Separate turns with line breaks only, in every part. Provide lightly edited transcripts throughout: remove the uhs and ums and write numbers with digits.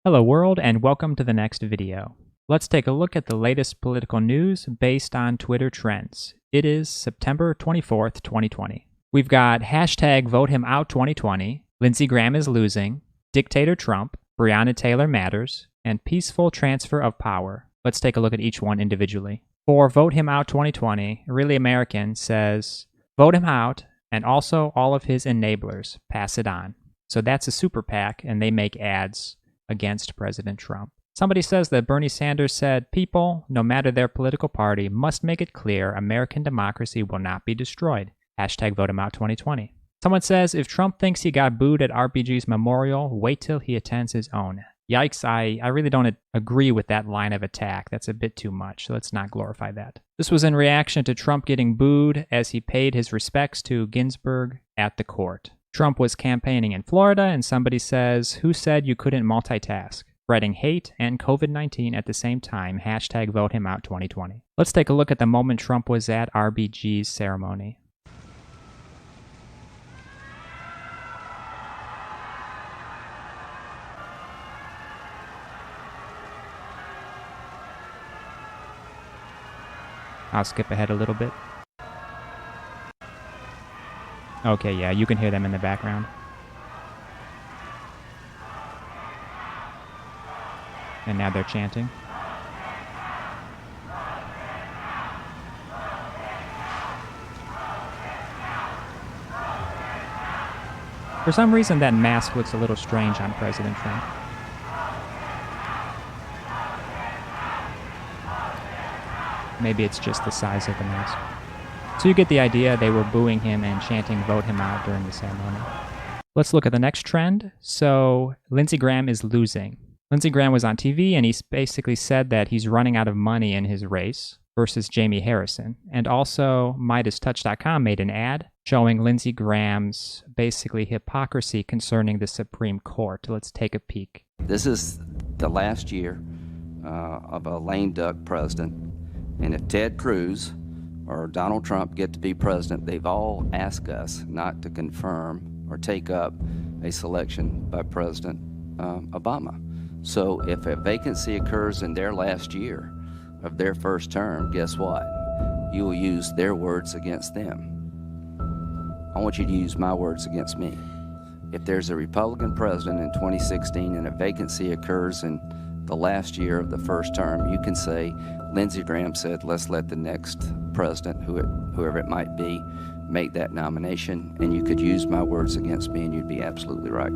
Hello world and welcome to the next video. Let's take a look at the latest political news based on Twitter trends. It is September 24th, 2020. We've got hashtag vote him out 2020, Lindsey Graham is losing, Dictator Trump, Breonna Taylor matters, and peaceful transfer of power. Let's take a look at each one individually. For vote him out 2020, Really American says, vote him out and also all of his enablers, pass it on. So that's a super PAC and they make ads against President Trump. Somebody says that Bernie Sanders said, people, no matter their political party, must make it clear American democracy will not be destroyed. Hashtag vote him out 2020. Someone says, if Trump thinks he got booed at RBG's memorial, wait till he attends his own. Yikes, I really don't agree with that line of attack. That's a bit too much, so let's not glorify that. This was in reaction to Trump getting booed as he paid his respects to Ginsburg at the court. Trump was campaigning in Florida, and somebody says, who said you couldn't multitask? Spreading hate and COVID-19 at the same time, hashtag vote him out 2020. Let's take a look at the moment Trump was at RBG's ceremony. I'll skip ahead a little bit. Okay, yeah, you can hear them in the background. And now they're chanting. For some reason, that mask looks a little strange on President Trump. Maybe it's just the size of the mask. So you get the idea, they were booing him and chanting vote him out during the ceremony. Let's look at the next trend. So Lindsey Graham is losing. Lindsey Graham was on TV and he basically said that he's running out of money in his race versus Jamie Harrison. And also MeidasTouch.com made an ad showing Lindsey Graham's basically hypocrisy concerning the Supreme Court. Let's take a peek.
This is the last year of a lame duck president. And if Ted Cruz or Donald Trump get to be president, they've all asked us not to confirm or take up a selection by President Obama. So if a vacancy occurs in their last year of their first term, guess what? You will use their words against them. I want you to use my words against me. If there's a Republican president in 2016 and a vacancy occurs in the last year of the first term, you can say, Lindsey Graham said, let's let the next president, whoever it might be, make that nomination, and you could use my words against me, and you'd be absolutely right.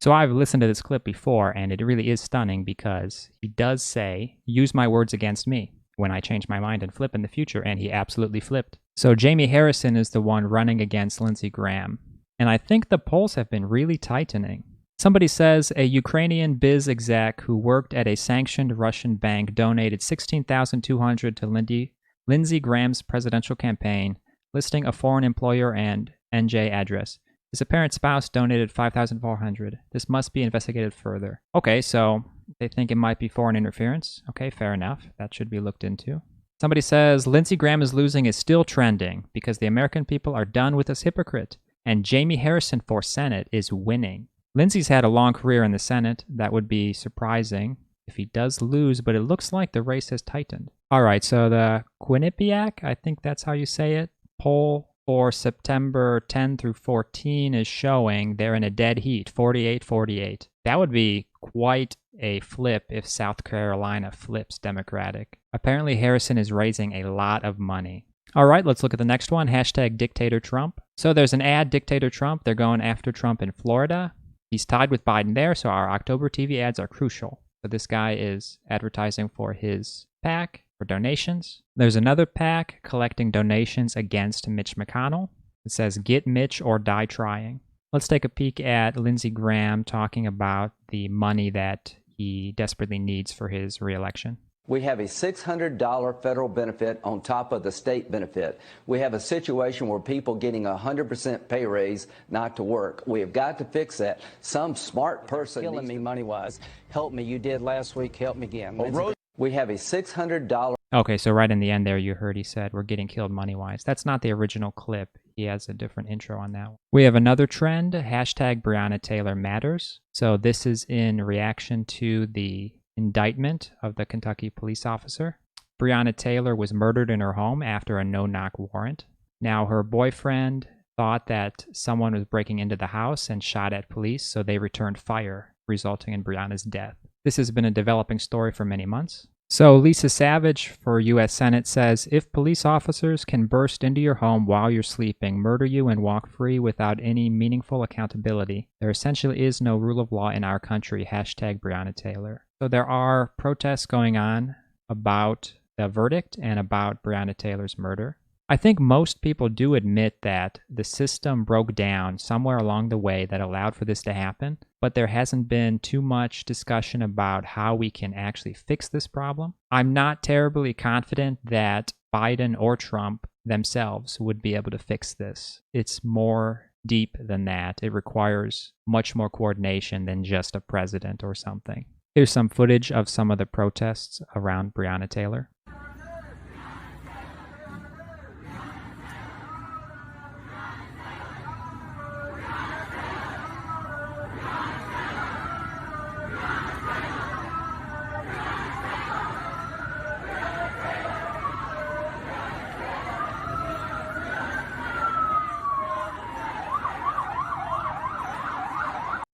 So I've listened to this clip before, and it really is stunning because he does say, use my words against me when I change my mind and flip in the future, and he absolutely flipped. So Jamie Harrison is the one running against Lindsey Graham. And I think the polls have been really tightening. Somebody says a Ukrainian biz exec who worked at a sanctioned Russian bank donated $16,200 to Lindsey Graham's presidential campaign, listing a foreign employer and NJ address. His apparent spouse donated $5,400. This must be investigated further. Okay, so they think it might be foreign interference. Okay, fair enough. That should be looked into. Somebody says Lindsey Graham is losing is still trending because the American people are done with this hypocrite. And Jamie Harrison for Senate is winning. Lindsey's had a long career in the Senate. That would be surprising if he does lose, but it looks like the race has tightened. All right, so the Quinnipiac, I think that's how you say it, poll for September 10 through 14 is showing they're in a dead heat, 48-48. That would be quite a flip if South Carolina flips Democratic. Apparently Harrison is raising a lot of money. All right, let's look at the next one, hashtag Dictator Trump. So there's an ad, Dictator Trump. They're going after Trump in Florida. He's tied with Biden there, so our October TV ads are crucial. So this guy is advertising for his PAC for donations. There's another PAC collecting donations against Mitch McConnell. It says, get Mitch or die trying. Let's take a peek at Lindsey Graham talking about the money that he desperately needs for his reelection.
We have a $600 federal benefit on top of the state benefit. We have a situation where people getting 100% pay raise not to work. We have got to fix that. Some smart person killing me money-wise. Help me. You did last week. Help me again. We have a $600.
Okay, so right in the end there, you heard he said, we're getting killed money-wise. That's not the original clip. he has a different intro on that one. We have another trend, hashtag Breonna Taylor matters. So this is in reaction to the indictment of the Kentucky police officer. Breonna Taylor was murdered in her home after a no-knock warrant. Now, her boyfriend thought that someone was breaking into the house and shot at police, so they returned fire, resulting in Breonna's death. This has been a developing story for many months. So Lisa Savage for U.S. Senate says, if police officers can burst into your home while you're sleeping, murder you, and walk free without any meaningful accountability, there essentially is no rule of law in our country, hashtag Breonna Taylor. So there are protests going on about the verdict and about Breonna Taylor's murder. I think most people do admit that the system broke down somewhere along the way that allowed for this to happen, but there hasn't been too much discussion about how we can actually fix this problem. I'm not terribly confident that Biden or Trump themselves would be able to fix this. It's more deep than that. It requires much more coordination than just a president or something. Here's some footage of some of the protests around Breonna Taylor.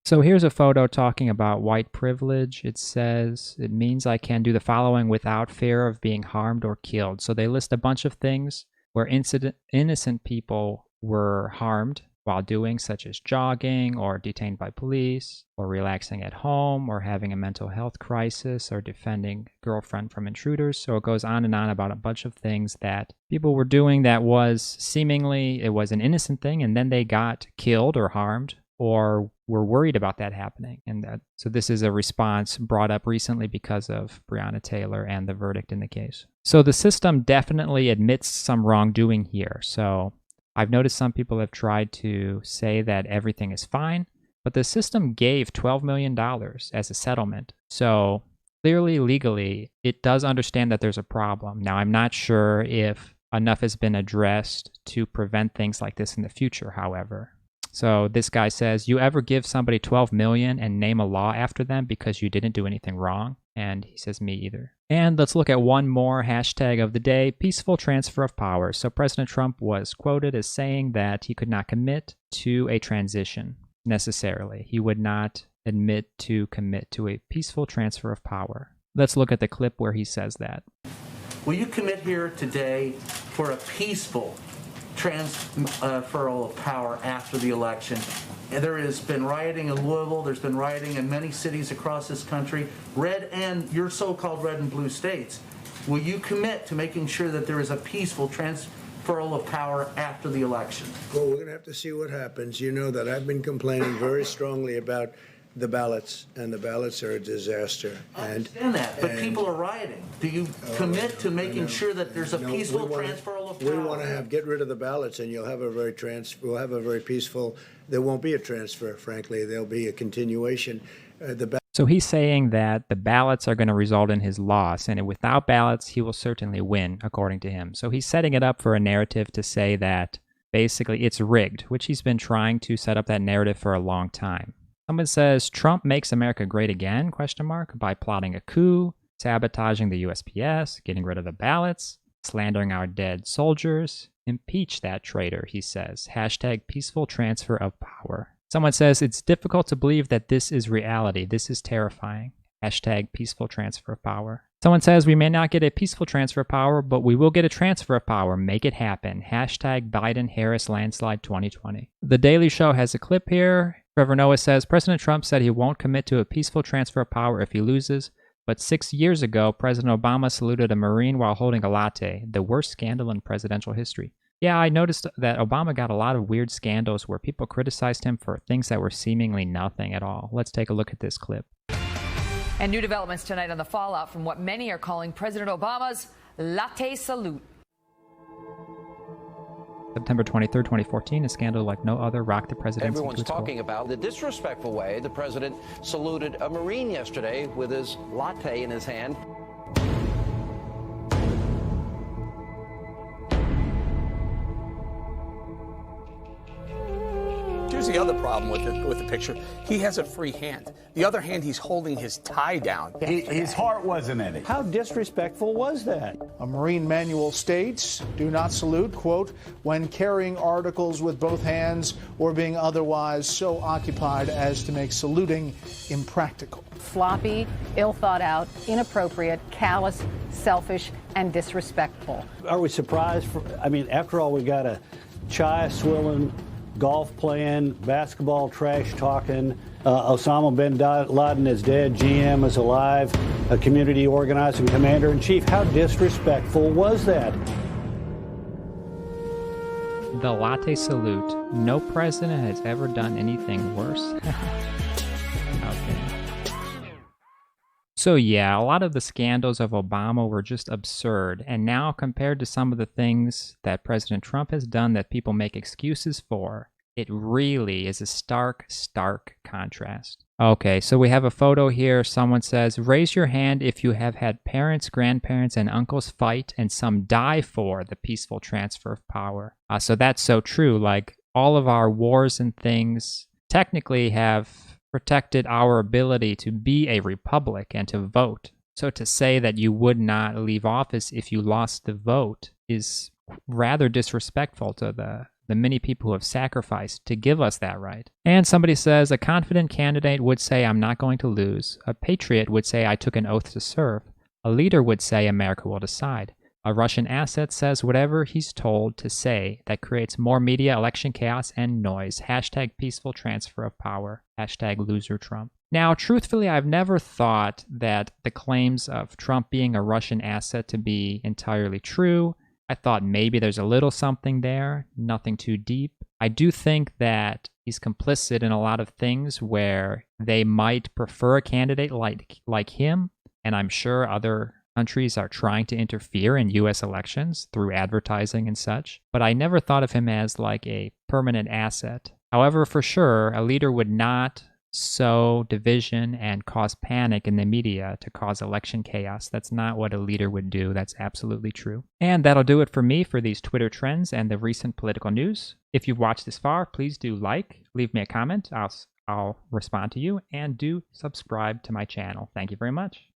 So here's a photo talking about white privilege. It says, it means I can do the following without fear of being harmed or killed. So they list a bunch of things where innocent people were harmed while doing, such as jogging or detained by police or relaxing at home or having a mental health crisis or defending girlfriend from intruders. So it goes on and on about a bunch of things that people were doing that was seemingly, it was an innocent thing, and then they got killed or harmed or were worried about that happening. And so this is a response brought up recently because of Breonna Taylor and the verdict in the case. So the system definitely admits some wrongdoing here. So I've noticed some people have tried to say that everything is fine, but the system gave $12 million as a settlement. So clearly, legally, it does understand that there's a problem. Now, I'm not sure if enough has been addressed to prevent things like this in the future, however. So this guy says, you ever give somebody $12 million and name a law after them because you didn't do anything wrong? And he says, me either. And let's look at one more hashtag of the day, peaceful transfer of power. So President Trump was quoted as saying that he could not commit to a transition necessarily. He would not admit to commit to a peaceful transfer of power. Let's look at the clip where he says that.
Will you commit here today for a peaceful transferal of power after the election? And there has been rioting in Louisville, there's been rioting in many cities across this country, red and your so-called red and blue states. Will you commit to making sure that there is a peaceful transferal of power after the election?
Well, we're going to have to see what happens. You know that I've been complaining very strongly about the ballots, and the ballots are a disaster.
I understand that, but people are rioting. Do you commit to making sure that there's a peaceful transferal of power?
We want to get rid of the ballots, and we'll have a very peaceful. There won't be a transfer, frankly. There'll be a continuation.
So he's saying that the ballots are going to result in his loss, and without ballots, he will certainly win, according to him. So he's setting it up for a narrative to say that basically it's rigged, which he's been trying to set up that narrative for a long time. Someone says, Trump makes America great again, ? By plotting a coup, sabotaging the USPS, getting rid of the ballots, slandering our dead soldiers. Impeach that traitor, he says. Hashtag peaceful transfer of power. Someone says, it's difficult to believe that this is reality. This is terrifying. Hashtag peaceful transfer of power. Someone says, we may not get a peaceful transfer of power, but we will get a transfer of power. Make it happen. Hashtag Biden-Harris landslide 2020. The Daily Show has a clip here. Trevor Noah says, President Trump said he won't commit to a peaceful transfer of power if he loses, but 6 years ago, President Obama saluted a Marine while holding a latte, the worst scandal in presidential history. Yeah, I noticed that Obama got a lot of weird scandals where people criticized him for things that were seemingly nothing at all. Let's take a look at this clip.
And new developments tonight on the fallout from what many are calling President Obama's latte salute.
September 23rd, 2014, a scandal like no other rocked the presidency.
Everyone's talking about the disrespectful way the president saluted a Marine yesterday with his latte in his hand.
Here's the other problem with the picture. He has a free hand. The other hand, he's holding his tie down.
His heart wasn't in it.
How disrespectful was that?
A Marine manual states, do not salute, quote, when carrying articles with both hands or being otherwise so occupied as to make saluting impractical.
Sloppy, ill thought out, inappropriate, callous, selfish, and disrespectful.
Are we surprised? After all, we got a chai swilling, golf playing, basketball trash talking, Osama bin Laden is dead, GM is alive, a community organizing commander-in-chief. How disrespectful was that?
The latte salute. No president has ever done anything worse. Okay. So yeah, a lot of the scandals of Obama were just absurd, and now compared to some of the things that President Trump has done that people make excuses for, it really is a stark contrast. Okay, so we have a photo here. Someone says, raise your hand if you have had parents, grandparents, and uncles fight and some die for the peaceful transfer of power. So that's so true. Like, all of our wars and things technically have protected our ability to be a republic and to vote. So to say that you would not leave office if you lost the vote is rather disrespectful to the many people who have sacrificed to give us that right. And somebody says, a confident candidate would say, I'm not going to lose. A patriot would say, I took an oath to serve. A leader would say, America will decide. A Russian asset says whatever he's told to say that creates more media, election chaos, and noise. Hashtag peaceful transfer of power. Hashtag loser Trump. Now, truthfully, I've never thought that the claims of Trump being a Russian asset to be entirely true. I thought maybe there's a little something there, nothing too deep. I do think that he's complicit in a lot of things where they might prefer a candidate like him, and I'm sure other countries are trying to interfere in U.S. elections through advertising and such, but I never thought of him as like a permanent asset. However, for sure, a leader would not sow division and cause panic in the media to cause election chaos. That's not what a leader would do. That's absolutely true. And that'll do it for me for these Twitter trends and the recent political news. If you've watched this far, please do like, leave me a comment. I'll respond to you, and do subscribe to my channel. Thank you very much.